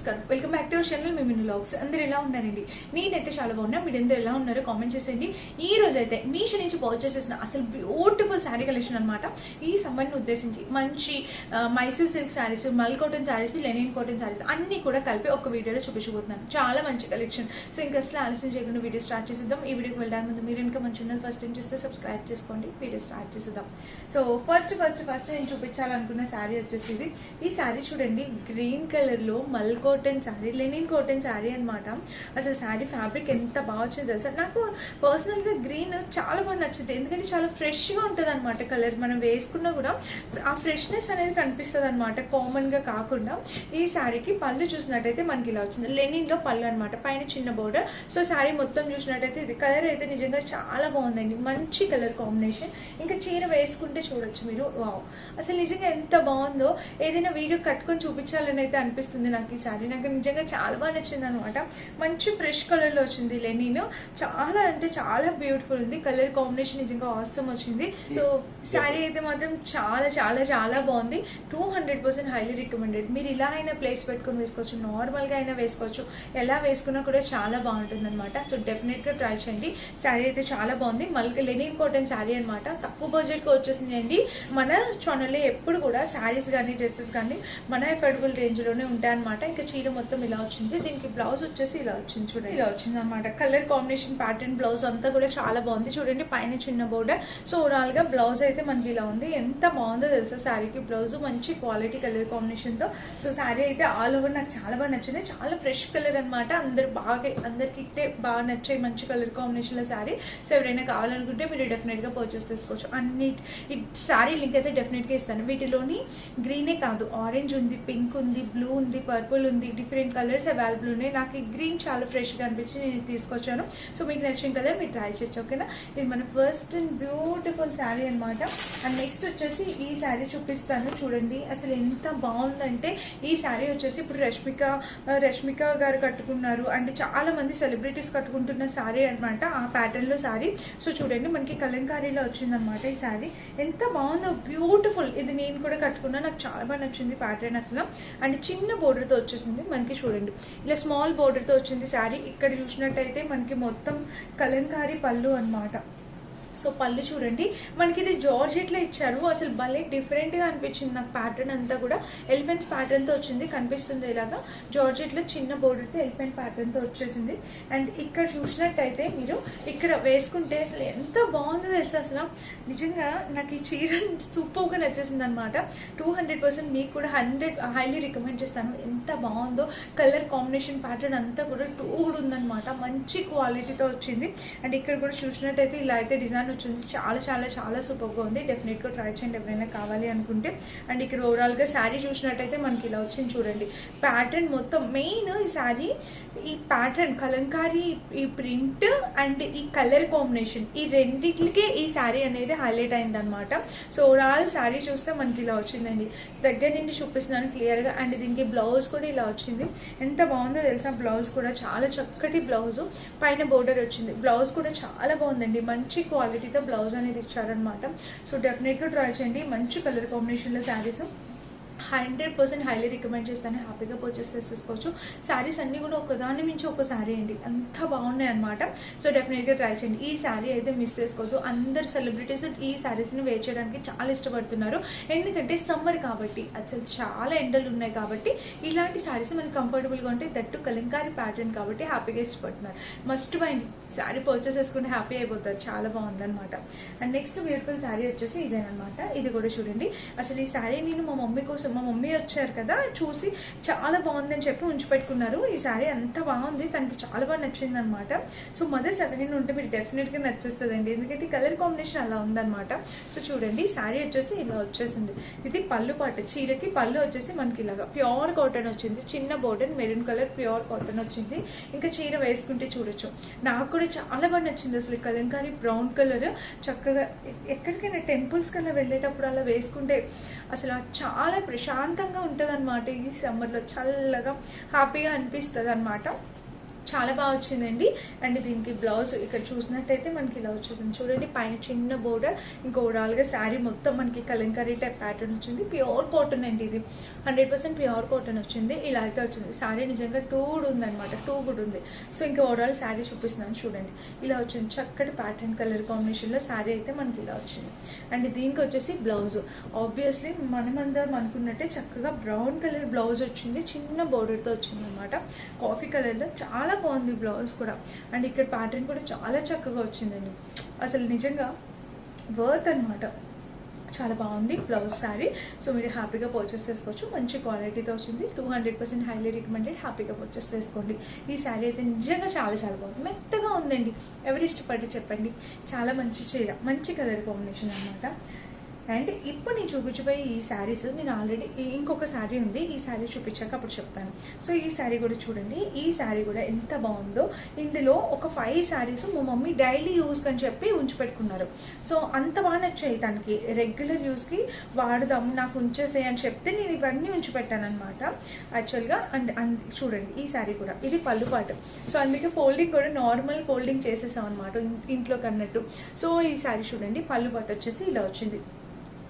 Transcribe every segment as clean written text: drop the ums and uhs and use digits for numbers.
నమస్కారం, welcome back to our channel మిమిన్ vlogs. అందరూ ఎలా ఉన్నారండి? నేనైతే చాలా బాగున్నా. మీరు అందరూ ఎలా ఉన్నారో కామెంట్ చేసేయండి. ఈ రోజు అయితే మీషో నుంచి పర్చేస్ చేసిన అసలు బ్యూటిఫుల్ శారీ కలెక్షన్ అనమాట. ఈ సమ్మర్ని ఉద్దేశించి మంచి మైసూర్ సిల్క్ శారీస్, మల్ cotton saris, linen cotton saris అన్ని కూడా కలిపి ఒక వీడియోలో చూపించబోతున్నాను. చాలా మంచి కలెక్షన్. సో ఇంకా అసలు ఆలస్యం చేయకుండా వీడియో స్టార్ట్ చేసేద్దాం. ఈ వీడియోకి వెళ్ళడానికి ముందు మీరు ఇంకా మన ఛానల్ ఫస్ట్ టైం చూస్తే సబ్స్క్రైబ్ చేసుకోండి. వీడియో స్టార్ట్ చేసేద్దాం. సో ఫస్ట్ నేను చూపించాలనుకున్న శారీ వచ్చేసి ఇది. ఈ శారీ చూడండి, గ్రీన్ కలర్ లో మల్ cotton sari, linen cotton sari అనమాట. అసలు శారీ ఫ్యాబ్రిక్ ఎంత బాగా వచ్చింది తెలుసా. నాకు పర్సనల్ గా గ్రీన్ చాలా బాగా నచ్చింది, ఎందుకంటే చాలా ఫ్రెష్ గా ఉంటది అనమాట. కలర్ మనం వేసుకున్నా కూడా ఆ ఫ్రెష్నెస్ అనేది కనిపిస్తుంది అనమాట, కామన్ గా కాకుండా. ఈ శారీకి పళ్ళు చూసినట్టయితే మనకి ఇలా వచ్చింది, లెనిన్ లో పళ్ళు అనమాట, పైన చిన్న బోర్డర్. సో శారీ మొత్తం చూసినట్టయితే ఇది కలర్ అయితే నిజంగా చాలా బాగుందండి, మంచి కలర్ కాంబినేషన్. ఇంకా చీర వేసుకుంటే చూడొచ్చు మీరు, వావ్ అసలు నిజంగా ఎంత బాగుందో. ఏదైనా వీడియో కట్టుకొని చూపించాలని అయితే అనిపిస్తుంది నాకు ఈ శారీ. నాకు నిజంగా చాలా బాగా నచ్చింది అనమాట. మంచి ఫ్రెష్ కలర్ లో వచ్చింది లెనిన్, చాలా అంటే చాలా బ్యూటిఫుల్ ఉంది. కలర్ కాంబినేషన్ నిజంగా ఆసమ్ వచ్చింది. సో శారీ అయితే మాత్రం చాలా చాలా చాలా బాగుంది. 200% హైలీ రికమెండెడ్. మీరు ఇలా అయినా ప్లేట్స్ పెట్టుకుని వేసుకోవచ్చు, నార్మల్ గా అయినా వేసుకోవచ్చు, ఎలా వేసుకున్నా కూడా చాలా బాగుంటుంది అనమాట. సో డెఫినెట్ గా ట్రై చేయండి. శారీ అయితే చాలా బాగుంది. మళ్ళీ లెనిన్ కాటన్ శారీ అనమాట. తక్కువ బడ్జెట్ కి వచ్చేసింది అండి. మన ఛానల్లో ఎప్పుడు కూడా శారీస్ కానీ డ్రెస్సెస్ కానీ మన అఫోర్డబుల్ రేంజ్ లోనే ఉంటాయన్నమాట. ఇంకా చీర మొత్తం ఇలా వచ్చింది. దీనికి బ్లౌజ్ వచ్చేసి ఇలా వచ్చింది, చూడండి ఇలా వచ్చింది అనమాట. కలర్ కాంబినేషన్ ప్యాటర్న్ బ్లౌజ్ అంతా కూడా చాలా బాగుంది. చూడండి పైన చిన్న బోర్డర్. సో ఓవరాల్ గా బ్లౌజ్ అయితే మనకి ఇలా ఉంది. ఎంత బాగుందో తెలుసా శారీకి బ్లౌజ్, మంచి క్వాలిటీ కలర్ కాంబినేషన్ తో. సో శారీ అయితే ఆల్ ఓవర్ నాకు చాలా బాగా నచ్చింది. చాలా ఫ్రెష్ కలర్ అనమాట. అందరికి బాగా నచ్చే మంచి కలర్ కాంబినేషన్ లో శారీ. సో ఎవరైనా కావాలనుకుంటే మీరు డెఫినెట్ గా పర్చేస్ చేసుకోవచ్చు. అన్ని ఈ శారీ లింక్ అయితే డెఫినెట్ గా ఇస్తాను. వీటిలోని గ్రీనే కాదు, ఆరెంజ్ ఉంది, పింక్ ఉంది, బ్లూ ఉంది, పర్పుల్ ఉంది, డిఫరెంట్ కలర్స్ అవైలబుల్ ఉన్నాయి. నాకు ఈ గ్రీన్ చాలా ఫ్రెష్ గా అనిపించి నేను తీసుకొచ్చాను. సో మీకు నచ్చిన కలర్ మీరు ట్రై చేయొచ్చు, ఓకేనా. ఇది మన ఫస్ట్ అండ్ బ్యూటిఫుల్ శారీ అనమాట. అండ్ నెక్స్ట్ వచ్చేసి ఈ శారీ చూపిస్తాను, చూడండి అసలు ఎంత బాగుందంటే. ఈ శారీ వచ్చేసి ఇప్పుడు రష్మిక గారు కట్టుకున్నారు, అంటే చాలా మంది సెలబ్రిటీస్ కట్టుకుంటున్న శారీ అనమాట, ఆ ప్యాటర్న్ లో శారీ. సో చూడండి మనకి కలంకారీలో వచ్చిందనమాట ఈ శారీ. ఎంత బాగుందో, బ్యూటిఫుల్. ఇది నేను కూడా కట్టుకున్నా, నాకు చాలా బాగా నచ్చింది ప్యాటర్న్ అసలు. అండ్ చిన్న బోర్డర్ తో వచ్చేసింది మనకి, చూడండి ఇలా స్మాల్ బోర్డర్ తో వచ్చింది శారీ. ఇక్కడ చూసినట్టయితే మనకి మొత్తం కలంకారీ పళ్ళు అనమాట. సో పళ్ళు చూడండి మనకి ఇది జార్జెట్ లో ఇచ్చారు. అసలు భలే డిఫరెంట్ గా అనిపించింది నాకు. ప్యాటర్న్ అంతా కూడా ఎలిఫెంట్స్ ప్యాటర్న్ తో వచ్చింది, కనిపిస్తుంది ఇలాగా. జార్జెట్ లో చిన్న బోర్డర్ తో ఎలిఫెంట్ ప్యాటర్న్ తో వచ్చేసింది. అండ్ ఇక్కడ చూసినట్టయితే మీరు ఇక్కడ వేసుకుంటే అసలు ఎంత బాగుందో తెలుసా. అసలు నిజంగా నాకు ఈ చీర సూపర్ గా నచ్చేసింది అనమాట. 200% మీకు కూడా 100 హైలీ రికమెండ్ చేస్తాను. ఎంత బాగుందో, కలర్ కాంబినేషన్ ప్యాటర్న్ అంతా కూడా కూడా ఉందనమాట. మంచి క్వాలిటీతో వచ్చింది. అండ్ ఇక్కడ కూడా చూసినట్టయితే ఇలా అయితే డిజైన్ వచ్చింది. చాలా చాలా చాలా సూపర్ గా ఉంది. డెఫినెట్ గా ట్రై చేయండి ఎవరైనా కావాలి అనుకుంటే. అండ్ ఇక్కడ ఓవరాల్ గా శారీ చూసినట్టయితే మనకి ఇలా వచ్చింది, చూడండి ప్యాటర్న్ మొత్తం. మెయిన్ ఈ శారీ ఈ ప్యాటర్న్ కలంకారీ, ఈ ప్రింట్ అండ్ ఈ కలర్ కాంబినేషన్, ఈ రెండిట్లకే ఈ శారీ అనేది హైలైట్ అయింది అనమాట. సో ఓవరాల్ శారీ చూస్తే మనకి ఇలా వచ్చిందండి. దగ్గర నుండి చూపిస్తున్నాను క్లియర్ గా. అండ్ దీనికి బ్లౌజ్ కూడా ఇలా వచ్చింది. ఎంత బాగుందో తెలుసా. బ్లౌజ్ కూడా చాలా చక్కటి బ్లౌజ్, పైన బోర్డర్ వచ్చింది. బ్లౌజ్ కూడా చాలా బాగుందండి, మంచి క్వాలిటీతో బ్లౌజ్ అనేది ఇచ్చారనమాట. సో డెఫినెట్ గా ట్రై చేయండి. మంచి కలర్ కాంబినేషన్ లో శారీస్ 100% హైలీ రికమెండ్ చేస్తాను. హ్యాపీగా పర్చేస్ చేసేసుకోవచ్చు. శారీస్ అన్ని కూడా ఒకదాని మించి ఒక శారీ అండి, అంత బాగున్నాయి అనమాట. సో డెఫినెట్గా ట్రై చేయండి. ఈ శారీ అయితే మిస్ చేసుకోవద్దు. అందరు సెలబ్రిటీస్ ఈ శారీస్ని వేర్ చేయడానికి చాలా ఇష్టపడుతున్నారు, ఎందుకంటే సమ్మర్ కాబట్టి, అసలు చాలా ఎండలు ఉన్నాయి కాబట్టి ఇలాంటి శారీస్ మనకి కంఫర్టబుల్గా ఉంటాయి. దట్టు కలంకారీ ప్యాటర్న్ కాబట్టి హ్యాపీగా ఇష్టపడుతున్నారు. మస్ట్ బై శారీ పర్చేస్ చేసుకుంటే హ్యాపీ అయిపోతారు. చాలా బాగుందనమాట. అండ్ నెక్స్ట్ బ్యూటిఫుల్ శారీ వచ్చేసి ఇదేనమాట. ఇది కూడా చూడండి. అసలు ఈ శారీ నేను మా మమ్మీ కోసం, మా మమ్మీ వచ్చారు కదా చూసి చాలా బాగుందని చెప్పి ఉంచిపెట్టుకున్నారు. ఈ శారీ అంత బాగుంది, తనకి చాలా బాగా నచ్చింది అనమాట. సో మదర్స్ ఎవరైనా ఉంటే మీరు డెఫినెట్ గా నచ్చేస్తుందండి, ఎందుకంటే కలర్ కాంబినేషన్ అలా ఉందన్నమాట. సో చూడండి శారీ వచ్చేసి ఇలా వచ్చేసింది. ఇది పళ్ళు పాట, చీరకి పళ్ళు వచ్చేసి మనకి ఇలాగా ప్యూర్ కాటన్ వచ్చింది. చిన్న border maroon colour pure cotton వచ్చింది. ఇంకా చీర వేసుకుంటే చూడొచ్చు. నాకు కూడా చాలా బాగా నచ్చింది అసలు. కలంకారీ బ్రౌన్ కలర్ చక్కగా ఎక్కడికైనా టెంపుల్స్ కల్లా వెళ్ళేటప్పుడు అలా వేసుకుంటే అసలు చాలా ప్రశాంతంగా ఉంటుంది అనమాట. ఈ సమ్మర్లో చల్లగా హ్యాపీగా అనిపిస్తుంది అనమాట. చాలా బాగా వచ్చిందండి. అండ్ దీనికి బ్లౌజ్ ఇక్కడ చూసినట్టయితే మనకి ఇలా వచ్చేసింది చూడండి, పైన చిన్న బోర్డర్. ఇంకా ఓవరాల్గా శారీ మొత్తం మనకి కలంకారీ టైప్ ప్యాటర్న్ వచ్చింది. ప్యూర్ కాటన్ అండి, ఇది 100% ప్యూర్ కాటన్ వచ్చింది. ఇలా అయితే వచ్చింది శారీ, నిజంగా టూ గుడ్ ఉందన్నమాట, టూ గుడ్ ఉంది. సో ఇంకా ఓవరాల్ శారీ చూపిస్తున్నాను చూడండి, ఇలా వచ్చింది చక్కటి ప్యాటర్న్ కలర్ కాంబినేషన్లో శారీ అయితే మనకి ఇలా వచ్చింది. అండ్ దీనికి వచ్చేసి బ్లౌజ్ ఆబ్వియస్లీ మనమందరం అనుకున్నట్టే చక్కగా బ్రౌన్ కలర్ బ్లౌజ్ వచ్చింది, చిన్న బోర్డర్తో వచ్చింది అనమాట. కాఫీ కలర్లో చాలా బాగుంది బ్లౌజ్ కూడా. అండ్ ఇక్కడ ప్యాటర్న్ కూడా చాలా చక్కగా వచ్చిందండి, అసలు నిజంగా వర్త్ అనమాట. చాలా బాగుంది బ్లౌజ్ శారీ. సో మీరు హ్యాపీగా పర్చేస్ చేసుకోవచ్చు, మంచి క్వాలిటీతో వచ్చింది. 200% హైలీ రికమెండెడ్, హ్యాపీగా పర్చేస్ చేసుకోండి. ఈ శారీ అయితే నిజంగా చాలా చాలా బాగుంది, మెత్తగా ఉందండి. ఎవరు ఇష్టపడి చెప్పండి, చాలా మంచి చీర, మంచి కలర్ కాంబినేషన్ అనమాట. అండ్ ఇప్పుడు నేను చూపించిపోయి ఈ శారీస్, నేను ఆల్రెడీ ఇంకొక శారీ ఉంది, ఈ శారీ చూపించాక అప్పుడు చెప్తాను. సో ఈ శారీ కూడా చూడండి, ఈ శారీ కూడా ఎంత బాగుందో. ఇందులో ఒక 5 శారీస్ మా మమ్మీ డైలీ యూస్కి అని చెప్పి ఉంచిపెట్టుకున్నారు. సో అంత బాగా నచ్చాయి తనకి, రెగ్యులర్ యూస్కి వాడదాము నాకు ఉంచేసే అని చెప్తే నేను ఇవన్నీ ఉంచిపెట్టాను అనమాట యాక్చువల్గా. అండ్ చూడండి ఈ శారీ కూడా, ఇది పళ్ళు పాటు. సో అందుకే ఫోల్డింగ్ కూడా నార్మల్ ఫోల్డింగ్ చేసేసాం అనమాట ఇంట్లోకి అన్నట్టు. సో ఈ శారీ చూడండి, పళ్ళు పాటు వచ్చేసి ఇలా వచ్చింది.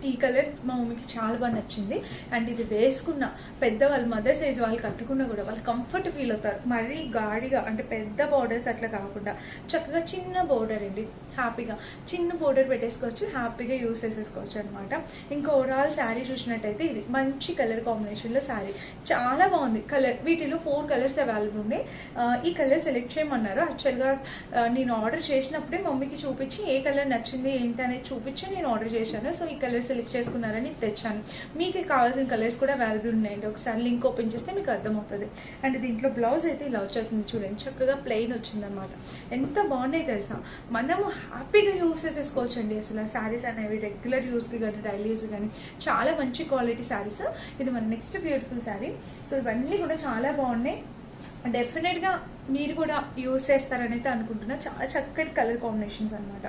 ఈ కలర్ మా మమ్మీకి చాలా బాగా నచ్చింది. అండ్ ఇది వేసుకున్న పెద్దవాళ్ళు, మదర్ సైజ్ వాళ్ళు కట్టుకున్నా కూడా వాళ్ళు కంఫర్ట్ ఫీల్ అవుతారు. మరీ గాడిగా అంటే పెద్ద బోర్డర్స్ అట్లా కాకుండా చక్కగా చిన్న బోర్డర్ అండి, హ్యాపీగా చిన్న బోర్డర్ పెట్టేసుకోవచ్చు, హ్యాపీగా యూస్ చేసేసుకోవచ్చు అనమాట. ఇంకా ఓవరాల్ శారీ చూసినట్టయితే ఇది మంచి కలర్ కాంబినేషన్లో శారీ, చాలా బాగుంది కలర్. వీటిలో 4 కలర్స్ అవైలబుల్ ఉన్నాయి. ఈ కలర్ సెలెక్ట్ చేయమన్నారు. యాక్చువల్గా నేను ఆర్డర్ చేసినప్పుడే మమ్మీకి చూపించి ఏ కలర్ నచ్చింది ఏంటి అనేది చూపించి నేను ఆర్డర్ చేశాను. సో ఈ కలర్ సెలెక్ట్ చేసుకున్నారని తెచ్చాను. మీకు కావాల్సిన కలర్స్ కూడా అవైలబుల్ ఉన్నాయండి, ఒకసారి లింక్ ఓపెన్ చేస్తే మీకు అర్థమవుతుంది. అండ్ దీంట్లో బ్లౌజ్ అయితే ఇలా వచ్చేస్తుంది చూడండి, చక్కగా ప్లెయిన్ వచ్చిందనమాట. ఎంత బాగున్నాయి తెలుసా, మనము హ్యాపీగా యూస్ చేసేసుకోవచ్చు అండి. అసలు శారీస్ అనేవి రెగ్యులర్ యూస్కి కానీ డైలీ యూస్ కానీ చాలా మంచి క్వాలిటీ శారీస్. ఇది మన నెక్స్ట్ బ్యూటిఫుల్ శారీ. సో ఇవన్నీ కూడా చాలా బాగున్నాయి, డెఫినెట్గా మీరు కూడా యూస్ చేస్తారని అయితే అనుకుంటున్నా. చాలా చక్కటి కలర్ కాంబినేషన్స్ అనమాట.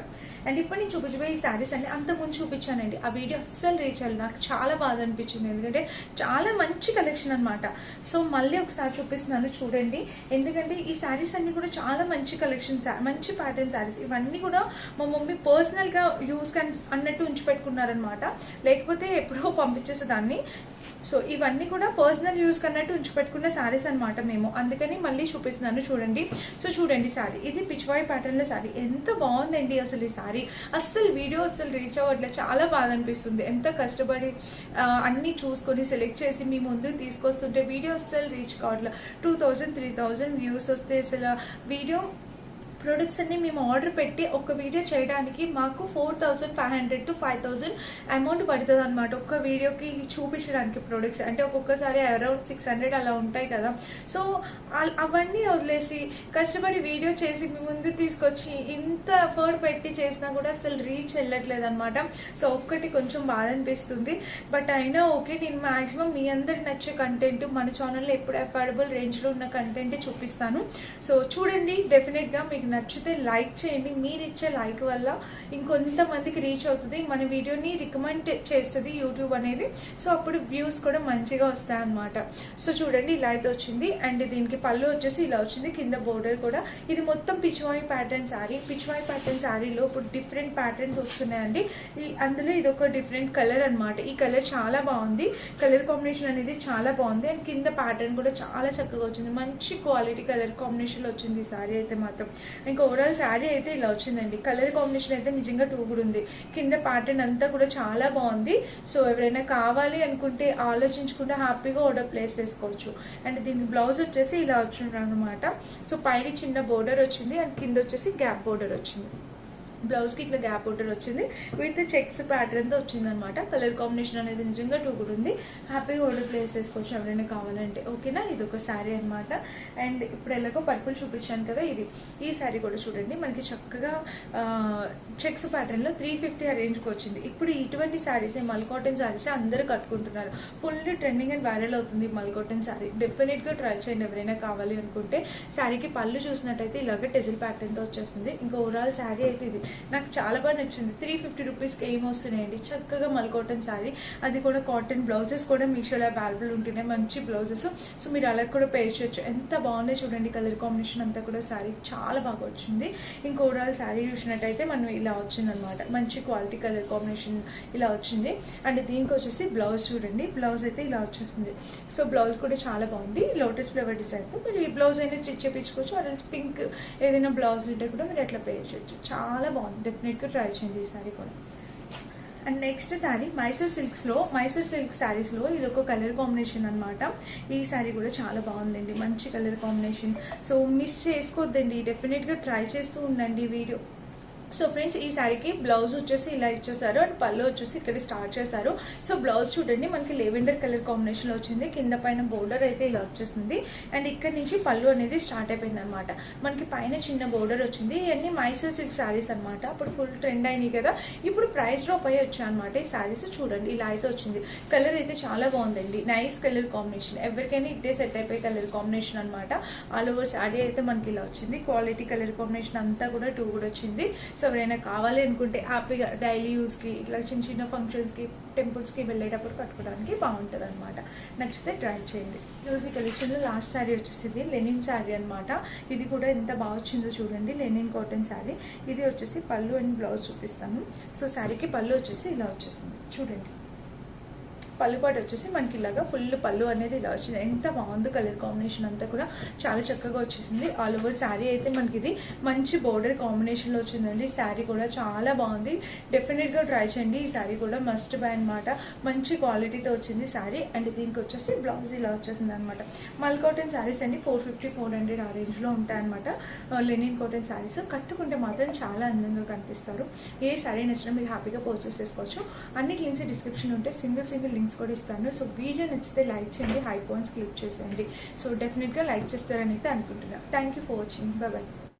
అండ్ ఇప్పుడు నేను చూపించబోయే ఈ శారీస్ అన్ని అంతకుముందు చూపించానండి, ఆ వీడియో అస్సలు రీచ్ అవ్వాలి, నాకు చాలా బాధ అనిపించింది. ఎందుకంటే చాలా మంచి కలెక్షన్ అనమాట. సో మళ్ళీ ఒకసారి చూపిస్తున్నాను చూడండి, ఎందుకంటే ఈ శారీస్ అన్ని కూడా చాలా మంచి కలెక్షన్స్, మంచి ప్యాటర్న్ శారీస్. ఇవన్నీ కూడా మా మమ్మీ పర్సనల్గా యూస్ అన్నట్టు ఉంచిపెట్టుకున్నారనమాట, లేకపోతే ఎప్పుడో పంపించేసేదాన్ని. సో ఇవన్నీ కూడా పర్సనల్ యూస్ కన్నట్టు ఉంచిపెట్టుకున్న శారీస్ అనమాట మేము, అందుకని మళ్ళీ చూపిస్తున్నాను చూడండి. సో చూడండి శారీ, ఇది పిచ్వాయి ప్యాటర్న్ లో శారీ, ఎంత బాగుందండి అసలు ఈ శారీ. అస్సలు వీడియో అస్సలు రీచ్ అవ్వట్లేదు, చాలా బాధ అనిపిస్తుంది. ఎంత కష్టపడి అన్ని చూసుకొని సెలెక్ట్ చేసి మీ ముందుకు తీసుకొస్తుంటే వీడియో అస్సలు రీచ్ కావట్లేదు. 2000 3000 వ్యూస్ వస్తే అసలు వీడియో ప్రొడక్ట్స్ అన్ని మేము ఆర్డర్ పెట్టి ఒక వీడియో చేయడానికి మాకు 4500 to 5000 అమౌంట్ పడుతుంది అనమాట, ఒక్క వీడియోకి చూపించడానికి ప్రొడక్ట్స్. అంటే ఒక్కొక్కసారి అరౌండ్ 600 అలా ఉంటాయి కదా. సో అవన్నీ వదిలేసి కష్టపడి వీడియో చేసి మీ ముందు తీసుకొచ్చి ఇంత ఎఫర్ట్ పెట్టి చేసినా కూడా అసలు రీచ్ వెళ్ళట్లేదు అనమాట. సో ఒక్కటి కొంచెం బాధ అనిపిస్తుంది. బట్ అయినా ఓకే, నేను మాక్సిమం మీ అందరికి నచ్చే కంటెంట్ మన ఛానల్లో ఎప్పుడు అఫోర్డబుల్ రేంజ్లో ఉన్న కంటెంట్ చూపిస్తాను. సో చూడండి, డెఫినెట్గా మీకు నచ్చితే లైక్ చేయండి. మీరు ఇచ్చే లైక్ వల్ల ఇంకొంతమందికి రీచ్ అవుతుంది, మన వీడియోని రికమెండ్ చేస్తుంది యూట్యూబ్ అనేది. సో అప్పుడు వ్యూస్ కూడా మంచిగా వస్తాయి అన్నమాట. సో చూడండి ఇలా అయితే వచ్చింది. అండ్ దీనికి పళ్ళు వచ్చేసి ఇలా వచ్చింది, కింద బోర్డర్ కూడా. ఇది మొత్తం పిచ్వాయి ప్యాటర్న్ శారీ. పిచ్వాయి ప్యాటర్న్ శారీలో ఇప్పుడు డిఫరెంట్ ప్యాటర్న్స్ వస్తున్నాయండి. అందులో ఇది ఒక డిఫరెంట్ కలర్ అనమాట. ఈ కలర్ చాలా బాగుంది, కలర్ కాంబినేషన్ అనేది చాలా బాగుంది. అండ్ కింద ప్యాటర్న్ కూడా చాలా చక్కగా వచ్చింది, మంచి క్వాలిటీ కలర్ కాంబినేషన్ వచ్చింది ఈ శారీ అయితే మాత్రం. ఇంకా ఓవరాల్ శారీ అయితే ఇలా వచ్చిందండి. కలర్ కాంబినేషన్ అయితే నిజంగా టూ కూడా ఉంది. కింద ప్యాటర్న్ అంతా కూడా చాలా బాగుంది. సో ఎవరైనా కావాలి అనుకుంటే ఆలోచించకుండా హ్యాపీగా ఆర్డర్ ప్లేస్ చేసుకోవచ్చు. అండ్ దీని బ్లౌజ్ వచ్చేసి ఇలా వచ్చింది అనమాట. సో పైన చిన్న బోర్డర్ వచ్చింది అండ్ కింద వచ్చేసి గ్యాప్ బోర్డర్ వచ్చింది. బ్లౌజ్కి ఇట్లా గ్యాప్ బోర్డర్ వచ్చింది విత్ చెక్స్ ప్యాటర్న్తో వచ్చింది అనమాట. కలర్ కాంబినేషన్ అనేది నిజంగా టూ కూడా ఉంది. హ్యాపీగా ఆర్డర్ ప్లేస్ చేసుకోవచ్చు ఎవరైనా కావాలంటే. ఓకేనా, ఇది ఒక శారీ అనమాట. అండ్ ఇప్పుడు ఎలాగో పర్పుల్ చూపించాను కదా, ఇది ఈ శారీ కూడా చూడండి, మనకి చక్కగా చెక్స్ ప్యాటర్న్లో 350 ఆ రేంజ్కి వచ్చింది. ఇప్పుడు ఇటువంటి శారీస్ మల్ కాటన్ శారీస్ అందరూ కట్టుకుంటున్నారు, ఫుల్ ట్రెండింగ్ అండ్ వైరల్ అవుతుంది మల్ కాటన్ శారీ. డెఫినెట్గా ట్రై చేయండి ఎవరైనా కావాలి అనుకుంటే. శారీకి పళ్ళు చూసినట్టయితే ఇలాగ టెజిల్ ప్యాటర్న్తో వచ్చేస్తుంది. ఇంకా ఓవరాల్ శారీ అయితే ఇది నాకు చాలా బాగా నచ్చింది. 350 రూపీస్కి ఏం వస్తున్నాయండి, చక్కగా మల్ కాటన్ శారీ, అది కూడా కాటన్. బ్లౌజెస్ కూడా మీషోలో అవైలబుల్ ఉంటున్నాయి, మంచి బ్లౌజెస్. సో మీరు అలా కూడా పే చేయొచ్చు. ఎంత బాగున్నాయి చూడండి, కలర్ కాంబినేషన్ అంతా కూడా శారీ చాలా బాగా వచ్చింది. ఇంకా ఓవరాల్ శారీ చూసినట్టయితే మనం ఇలా వచ్చింది అనమాట, మంచి క్వాలిటీ కలర్ కాంబినేషన్ ఇలా వచ్చింది. అండ్ దీనికి వచ్చేసి బ్లౌజ్ చూడండి, బ్లౌజ్ అయితే ఇలా వచ్చేస్తుంది. సో బ్లౌజ్ కూడా చాలా బాగుంది, లోటస్ ఫ్లవర్ డిజైన్తో. మీరు ఈ బ్లౌజ్ అయినా స్టిచ్ చేయించుకోవచ్చు, అలా పింక్ ఏదైనా బ్లౌజ్ ఉంటే కూడా మీరు ఎట్లా పే చేయొచ్చు. చాలా బాగుంది, డెఫినెట్గా ట్రై చేయండి ఈ శారీ కూడా. And next sari Mysore silk శారీస్లో ఇది ఒక కలర్ కాంబినేషన్ అనమాట. ఈ శారీ కూడా చాలా బాగుందండి, మంచి కలర్ కాంబినేషన్. సో మిస్ చేసుకోవద్దండి, డెఫినెట్గా ట్రై చేస్తూ ఉండండి వీడియో. సో ఫ్రెండ్స్, ఈ శారీకి బ్లౌజ్ వచ్చేసి ఇలా ఇచ్చేసారు అండ్ పళ్ళు వచ్చేసి ఇక్కడ స్టార్ట్ చేశారు. సో బ్లౌజ్ చూడండి మనకి లెవెండర్ కలర్ కాంబినేషన్ లో వచ్చింది, కింద పైన బోర్డర్ అయితే ఇలా వచ్చేసింది. అండ్ ఇక్కడ నుంచి పళ్ళు అనేది స్టార్ట్ అయిపోయింది అనమాట. మనకి పైన చిన్న బోర్డర్ వచ్చింది. ఇవన్నీ మైసూర్ సిల్క్ శారీస్ అనమాట, అప్పుడు ఫుల్ ట్రెండ్ అయినాయి కదా, ఇప్పుడు ప్రైస్ డ్రాప్ అయ్యి వచ్చాయి అనమాట ఈ శారీస్. చూడండి ఇలా అయితే వచ్చింది, కలర్ అయితే చాలా బాగుందండి, నైస్ కలర్ కాంబినేషన్, ఎవరికైనా ఇట్టే సెట్ అయిపోయి కలర్ కాంబినేషన్ అనమాట. ఆల్ ఓవర్ శారీ అయితే మనకి ఇలా వచ్చింది, క్వాలిటీ కలర్ కాంబినేషన్ అంతా కూడా 2 కూడా వచ్చింది. సో ఎవరైనా కావాలి అనుకుంటే హ్యాపీగా డైలీ యూస్కి, ఇట్లా చిన్న చిన్న ఫంక్షన్స్కి, టెంపుల్స్కి వెళ్ళేటప్పుడు కట్టుకోవడానికి బాగుంటుంది అనమాట. నచ్చితే ట్రై చేయండి. ఈరోజు ఈ కలెక్షన్లో లాస్ట్ శారీ వచ్చేసి లెనిన్ శారీ అనమాట. ఇది కూడా ఎంత బాగా వచ్చిందో చూడండి, లెనిన్ కాటన్ శారీ. ఇది వచ్చేసి పళ్ళు అండ్ బ్లౌజ్ చూపిస్తాను. సో శారీకి పళ్ళు వచ్చేసి ఇలా వచ్చేసింది చూడండి, పళ్ళు పాటు వచ్చేసి మనకి ఇలాగా ఫుల్ పళ్ళు అనేది ఇలా వచ్చింది. ఎంత బాగుంది, కలర్ కాంబినేషన్ అంతా కూడా చాలా చక్కగా వచ్చేసింది. ఆల్ ఓవర్ శారీ అయితే మనకి ఇది మంచి బోర్డర్ కాంబినేషన్లో వచ్చిందండి. శారీ కూడా చాలా బాగుంది, డెఫినెట్గా ట్రై చేయండి. ఈ శారీ కూడా మస్ట్ బై అనమాట, మంచి క్వాలిటీతో వచ్చింది శారీ. అండ్ దీనికి వచ్చేసి బ్లౌజ్ ఇలా వచ్చేసింది అనమాట. మల్ కాటన్ శారీస్ అండి 450-400 ఆ రేంజ్లో ఉంటాయన్నమాట. లెనిన్ కాటన్ శారీస్ కట్టుకుంటే మాత్రం చాలా అందంగా కనిపిస్తారు. ఏ శారీ నచ్చినా మీరు హ్యాపీగా పర్చేస్ చేసుకోవచ్చు. అన్ని లింక్స్ డిస్క్రిప్షన్ ఉంటే సింగిల్ లింక్స్ కూడా ఇస్తాను. సో వీడియో నచ్చితే లైక్ చేయండి, హై పాయింట్స్ క్లిక్ చేసేయండి. సో డెఫినెట్గా లైక్ చేస్తారని అయితే అనుకుంటున్నాను. Thank you for watching, bye.